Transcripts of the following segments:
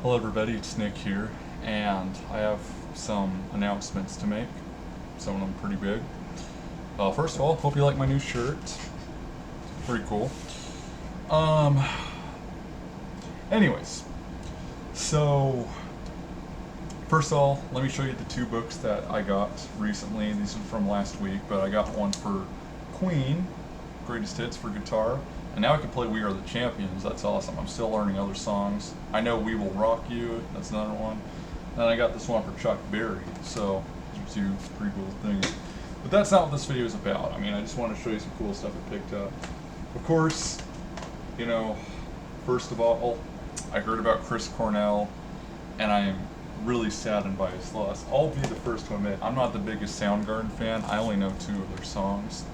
Hello everybody, it's Nick here, and I have some announcements to make. Some of them pretty big. First of all, hope you like my new shirt. Pretty cool. Um, anyways, so first of all, let me show you the two books that I got recently. These are from last week, but I got one for Queen, Greatest Hits for guitar, and now I can play We Are the Champions. That's awesome. I'm still learning other songs. I know We Will Rock You. That's another one. And I got this one for Chuck Berry. So these are two pretty cool things. But that's not what this video is about. I mean, I just want to show you some cool stuff I picked up. Of course, you know, first of all, I heard about Chris Cornell, and I am really saddened by his loss. I'll be the first to admit, I'm not the biggest Soundgarden fan. I only know two of their songs.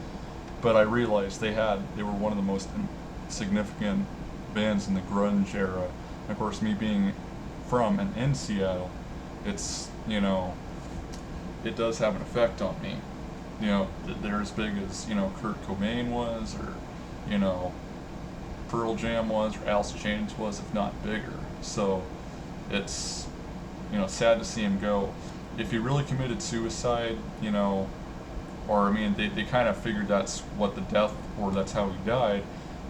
But I realized they were one of the most significant bands in the grunge era. And of course, me being from and in Seattle, it's, it does have an effect on me. They're as big as, Kurt Cobain was, or, Pearl Jam was, or Alice in Chains was, if not bigger. So it's, sad to see him go. If he really committed suicide, or I mean, they kind of figured that's what the death, or that's how he died.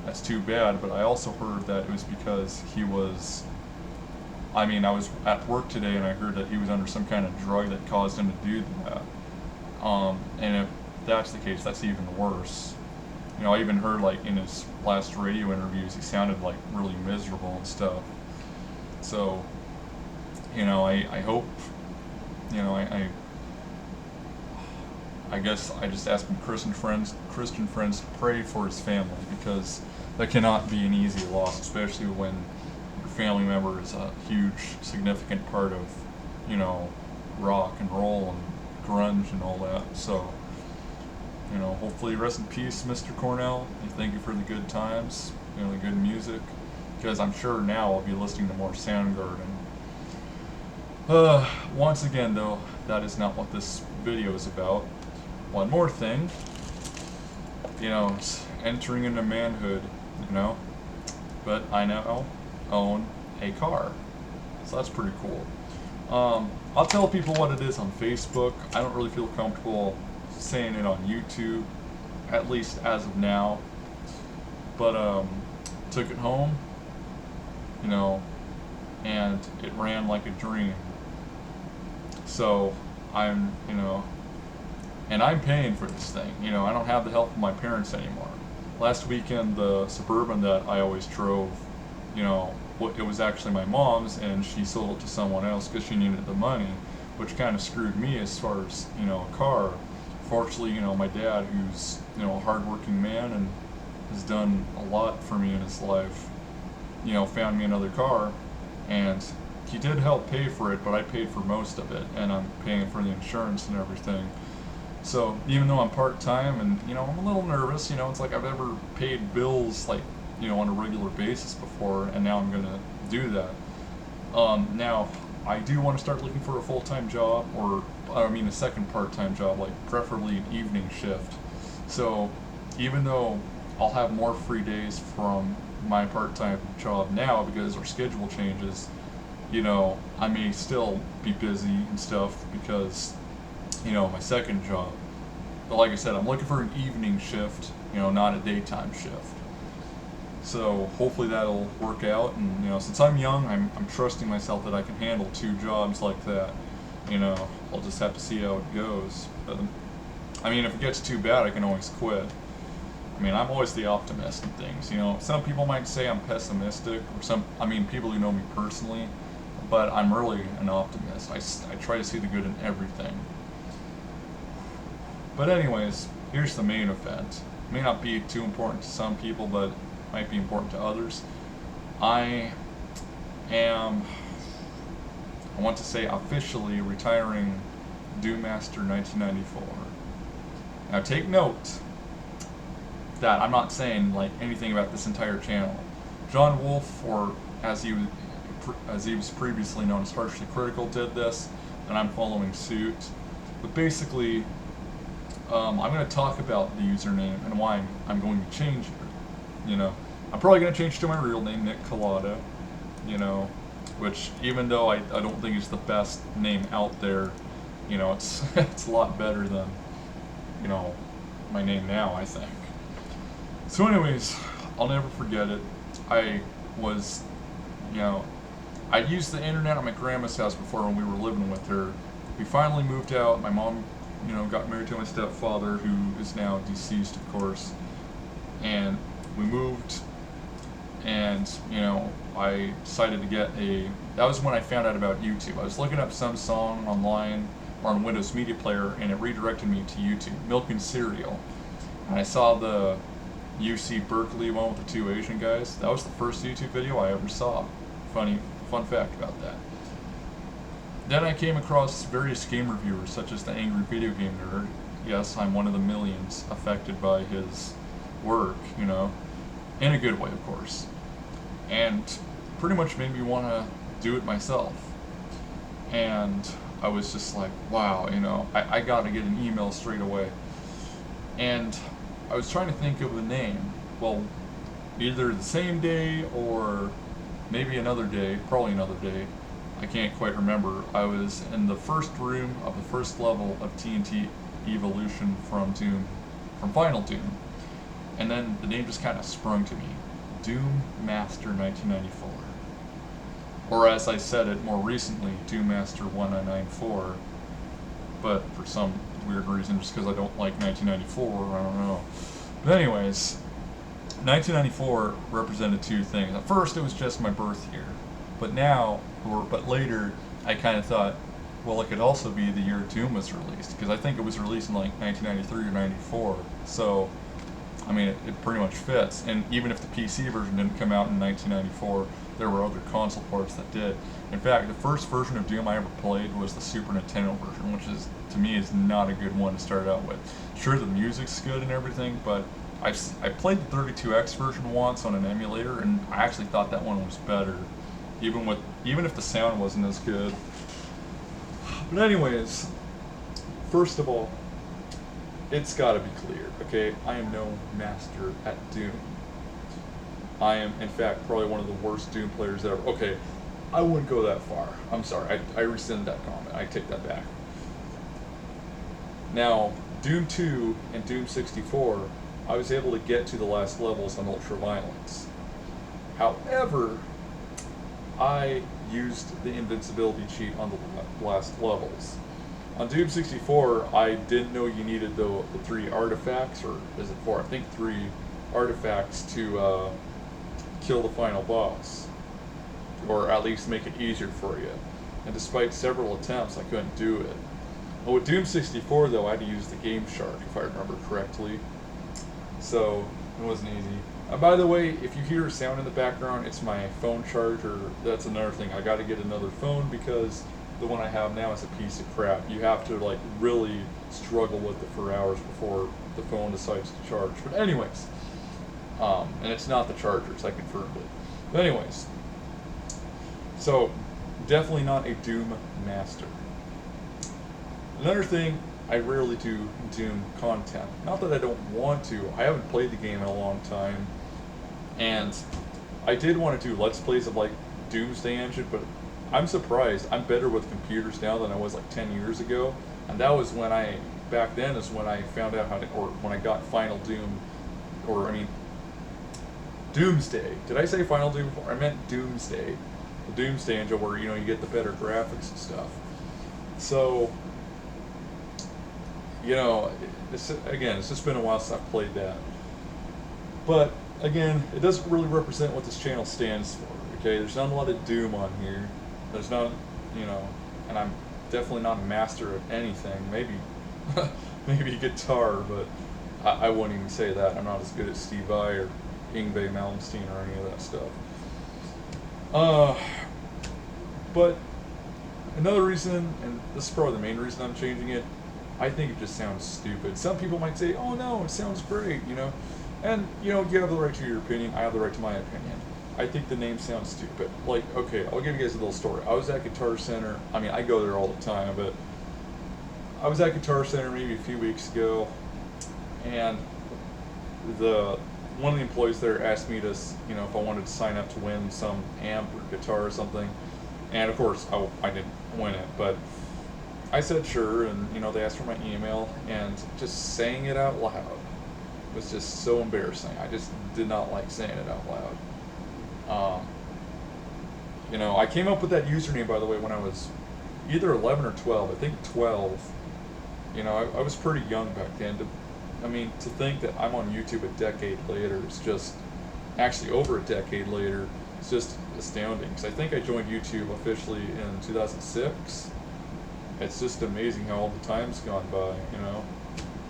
That's too bad. But I also heard that it was because he was, I was at work today and I heard that he was under some kind of drug that caused him to do that. And if that's the case, that's even worse. I even heard, like, in his last radio interviews, he sounded like really miserable and stuff. So, I hope, I guess I just ask my Christian friends to pray for his family, because that cannot be an easy loss, especially when your family member is a huge, significant part of, rock and roll and grunge and all that. So, hopefully rest in peace, Mr. Cornell, and thank you for the good times, the good music, because I'm sure now I'll be listening to more Soundgarden. Once again, though, that is not what this video is about. One more thing, it's entering into manhood, but I now own a car, so that's pretty cool. I'll tell people what it is on Facebook. I don't really feel comfortable saying it on YouTube, at least as of now, but took it home, and it ran like a dream. So I'm, and I'm paying for this thing. I don't have the help of my parents anymore. Last weekend, the Suburban that I always drove, it was actually my mom's, and she sold it to someone else because she needed the money, which kind of screwed me as far as, a car. Fortunately, my dad, who's, a hardworking man and has done a lot for me in his life, found me another car, and he did help pay for it, but I paid for most of it, and I'm paying for the insurance and everything. So even though I'm part-time and, I'm a little nervous, it's like I've never paid bills, like, on a regular basis before, and now I'm going to do that. Now, I do want to start looking for a full-time job, or, a second part-time job, like preferably an evening shift. So even though I'll have more free days from my part-time job now because our schedule changes, I may still be busy and stuff because, my second job. But like I said, I'm looking for an evening shift, not a daytime shift. So hopefully that'll work out, and, since I'm young, I'm trusting myself that I can handle two jobs like that. I'll just have to see how it goes. But, if it gets too bad, I can always quit. I'm always the optimist in things. Some people might say I'm pessimistic, or people who know me personally, but I'm really an optimist. I try to see the good in everything. But anyways, here's the main event. It may not be too important to some people, but it might be important to others. I want to say officially retiring Doommaster1994. Now take note that I'm not saying like anything about this entire channel. John Wolfe, or as he was previously known as Harshly Critical, did this, and I'm following suit. But basically, I'm going to talk about the username and why I'm going to change it. I'm probably going to change it to my real name, Nick Collada. which even though I don't think it's the best name out there, you know, it's it's a lot better than, you know, my name now, I think. So anyways, I'll never forget it. I was, you know, I used the internet at my grandma's house before when we were living with her. We finally moved out. My mom, you know, got married to my stepfather, who is now deceased, of course. And we moved, and, you know, I decided to get that was when I found out about YouTube. I was looking up some song online or on Windows Media Player, and it redirected me to YouTube, Milk and Cereal. And I saw the UC Berkeley one with the two Asian guys. That was the first YouTube video I ever saw. Fun fact about that. Then I came across various game reviewers, such as the Angry Video Game Nerd. Yes, I'm one of the millions affected by his work, you know, in a good way, of course. And pretty much made me want to do it myself. And I was just like, wow, you know, I got to get an email straight away. And I was trying to think of a name. Well, either the same day or maybe another day, probably another day. I can't quite remember. I was in the first room of the first level of TNT Evolution from Final Doom. And then the name just kind of sprung to me. Doommaster1994. Or as I said it more recently, Doommaster1994. But for some weird reason, just because I don't like 1994, I don't know. But anyways, 1994 represented two things. At first, it was just my birth year. But later, I kind of thought, well, it could also be the year Doom was released, because I think it was released in like 1993 or 94. So, I mean, it pretty much fits. And even if the PC version didn't come out in 1994, there were other console ports that did. In fact, the first version of Doom I ever played was the Super Nintendo version, which is, to me, is not a good one to start out with. Sure, the music's good and everything, but I played the 32X version once on an emulator, and I actually thought that one was better, even if the sound wasn't as good. But anyways, first of all, it's gotta be clear, okay? I am no master at Doom. I am, in fact, probably one of the worst Doom players ever. Okay, I wouldn't go that far. I'm sorry, I rescind that comment. I take that back. Now, Doom 2 and Doom 64, I was able to get to the last levels on Ultraviolence. However, I used the invincibility cheat on the last levels. On Doom 64, I didn't know you needed the 3 artifacts, or is it 4? I think 3 artifacts to kill the final boss, or at least make it easier for you. And despite several attempts, I couldn't do it. Well, with Doom 64, though, I had to use the Game Shark, if I remember correctly. So, it wasn't easy. By the way, if you hear a sound in the background, it's my phone charger. That's another thing. I gotta get another phone because the one I have now is a piece of crap. You have to, like, really struggle with it for hours before the phone decides to charge. But anyways, and it's not the chargers, I confirmed it. But anyways, so, definitely not a Doom master. Another thing, I rarely do Doom content. Not that I don't want to, I haven't played the game in a long time, and I did want to do Let's Plays of like Doomsday Engine, but I'm surprised. I'm better with computers now than I was like 10 years ago, and that was when back then is when I found out how to, or when I got Final Doom, or I mean, Doomsday. Did I say Final Doom before? I meant Doomsday. The Doomsday Engine where, you know, you get the better graphics and stuff. So, you know, it's just been a while since I've played that. But, again, it doesn't really represent what this channel stands for, okay? There's not a lot of Doom on here. There's not, you know, and I'm definitely not a master of anything. Maybe guitar, but I wouldn't even say that. I'm not as good as Steve Vai or Yngwie Malmsteen or any of that stuff. But another reason, and this is probably the main reason I'm changing it, I think it just sounds stupid. Some people might say, oh no, it sounds great, you know. And, you know, you have the right to your opinion, I have the right to my opinion. I think the name sounds stupid. Like, okay, I'll give you guys a little story. I was at Guitar Center, I mean, I go there all the time, but I was at Guitar Center maybe a few weeks ago, and one of the employees there asked me to, you know, if I wanted to sign up to win some amp or guitar or something. And of course, I didn't win it, but I said sure, and they asked for my email, and just saying it out loud was just so embarrassing. I just did not like saying it out loud. I came up with that username, by the way, when I was either 11 or 12. I think 12. I was pretty young back then. To think that I'm on YouTube a decade later is just, actually over a decade later, it's just astounding. Because I think I joined YouTube officially in 2006. It's just amazing how all the time's gone by,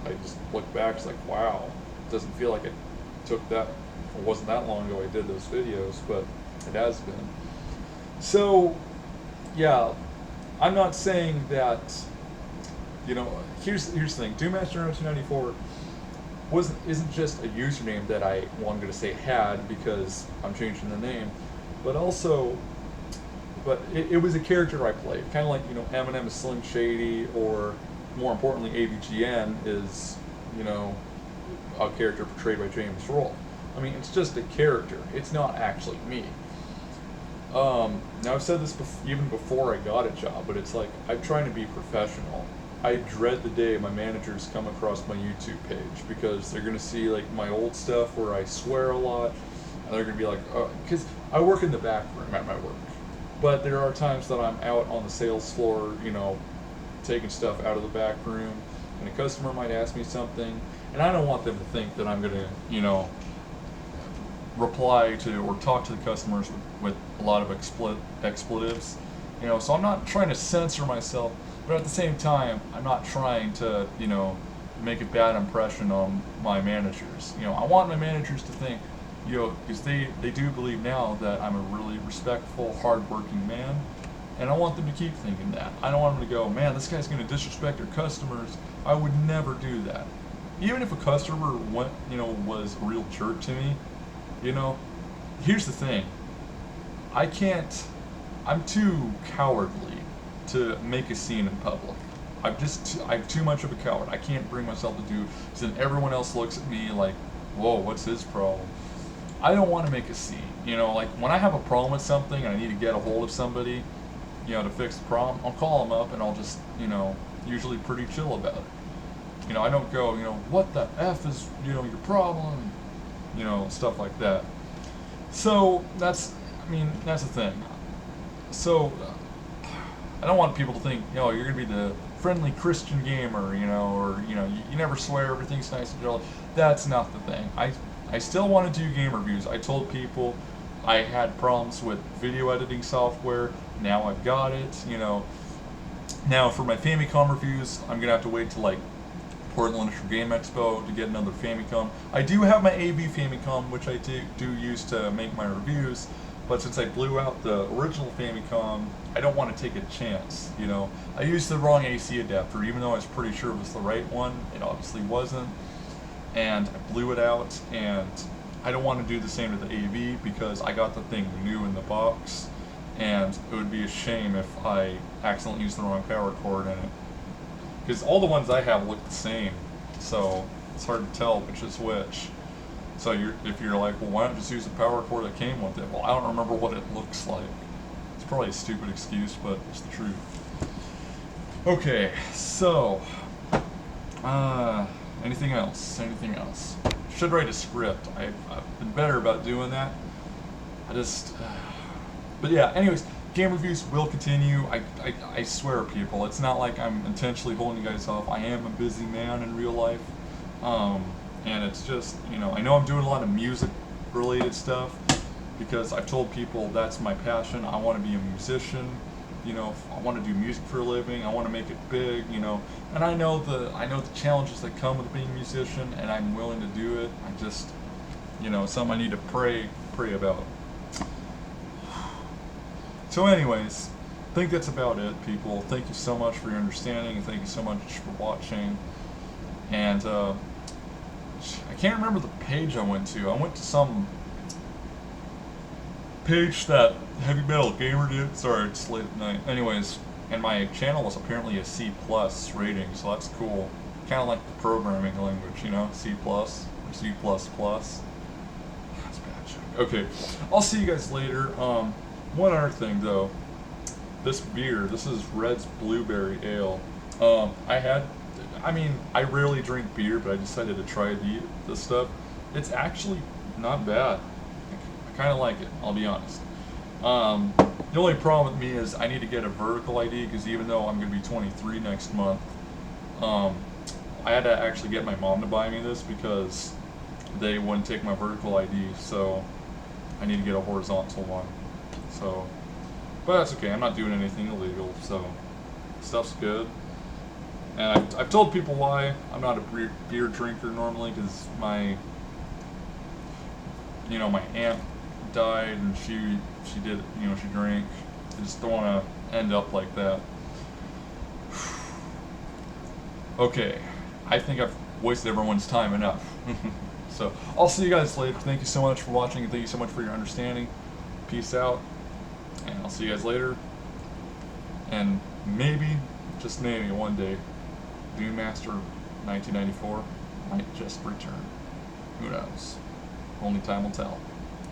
I just look back, it's like, wow. It doesn't feel like it wasn't that long ago I did those videos, but it has been. So, yeah, I'm not saying that, here's the thing. Doommaster1994 isn't just a username that I'm going to say had because I'm changing the name, but it was a character I played. Kind of like, Eminem is Slim Shady, or more importantly, AVGN is, a character portrayed by James Roll. It's just a character. It's not actually me. Now I've said this even before I got a job, but it's like, I'm trying to be professional. I dread the day my managers come across my YouTube page, because they're going to see like my old stuff where I swear a lot, and they're going to be like, oh, because I work in the back room at my work. But there are times that I'm out on the sales floor, taking stuff out of the back room, and a customer might ask me something, and I don't want them to think that I'm going to, reply to or talk to the customers with a lot of expletives. So I'm not trying to censor myself, but at the same time, I'm not trying to, make a bad impression on my managers. I want my managers to think, because they do believe now that I'm a really respectful, hardworking man, and I want them to keep thinking that. I don't want them to go, man, this guy's going to disrespect their customers. I would never do that. Even if a customer was a real jerk to me, here's the thing. I'm too cowardly to make a scene in public. I'm too much of a coward. I can't bring myself to do, so then everyone else looks at me like, whoa, what's his problem? I don't want to make a scene. Like when I have a problem with something and I need to get a hold of somebody, to fix the problem, I'll call them up and I'll just, usually pretty chill about it. I don't go, what the F is, your problem? Stuff like that. So that's the thing. So I don't want people to think, you're going to be the friendly Christian gamer, or, you never swear, everything's nice and jolly. That's not the thing. I still want to do game reviews. I told people I had problems with video editing software. Now I've got it, Now for my Famicom reviews, I'm going to have to wait till like Portland International Game Expo to get another Famicom. I do have my AB Famicom, which I do use to make my reviews, but since I blew out the original Famicom, I don't want to take a chance, I used the wrong AC adapter, even though I was pretty sure it was the right one. It obviously wasn't, and I blew it out, and I don't want to do the same to the AV because I got the thing new in the box, and it would be a shame if I accidentally used the wrong power cord in it. Because all the ones I have look the same, so it's hard to tell which is which. So if you're like, well, why don't you just use the power cord that came with it? Well, I don't remember what it looks like. It's probably a stupid excuse, but it's the truth. Okay, so, anything else? Should write a script. I've been better about doing that. But yeah, anyways. Game reviews will continue. I swear, people, it's not like I'm intentionally holding you guys off. I am a busy man in real life, and it's just, I know I'm doing a lot of music-related stuff because I've told people that's my passion. I want to be a musician. I want to do music for a living. I want to make it big. And I know the challenges that come with being a musician, and I'm willing to do it. I just, something I need to pray about. So anyways, I think that's about it, people. Thank you so much for your understanding, and thank you so much for watching. And I can't remember the page I went to. I went to some page that Heavy Metal Gamer did. Sorry, it's late at night. Anyways, and my channel was apparently a C+ rating, so that's cool. Kind of like the programming language, C+ or C++. That's a bad joke. Okay, I'll see you guys later. One other thing, though. this beer, this is Red's Blueberry Ale. I rarely drink beer, but I decided to try this stuff. It's actually not bad. I kind of like it, I'll be honest. The only problem with me is I need to get a vertical ID, because even though I'm going to be 23 next month, I had to actually get my mom to buy me this because they wouldn't take my vertical ID, so I need to get a horizontal one. So, but that's okay, I'm not doing anything illegal, so stuff's good. And I've told people why I'm not a beer drinker normally, because my aunt died and she did, she drank. I just don't want to end up like that. Okay, I think I've wasted everyone's time enough. So I'll see you guys later. Thank you so much for watching, and thank you so much for your understanding. Peace out, and I'll see you guys later. And maybe, just maybe one day, Doommaster1994 might just return. Who knows? Only time will tell.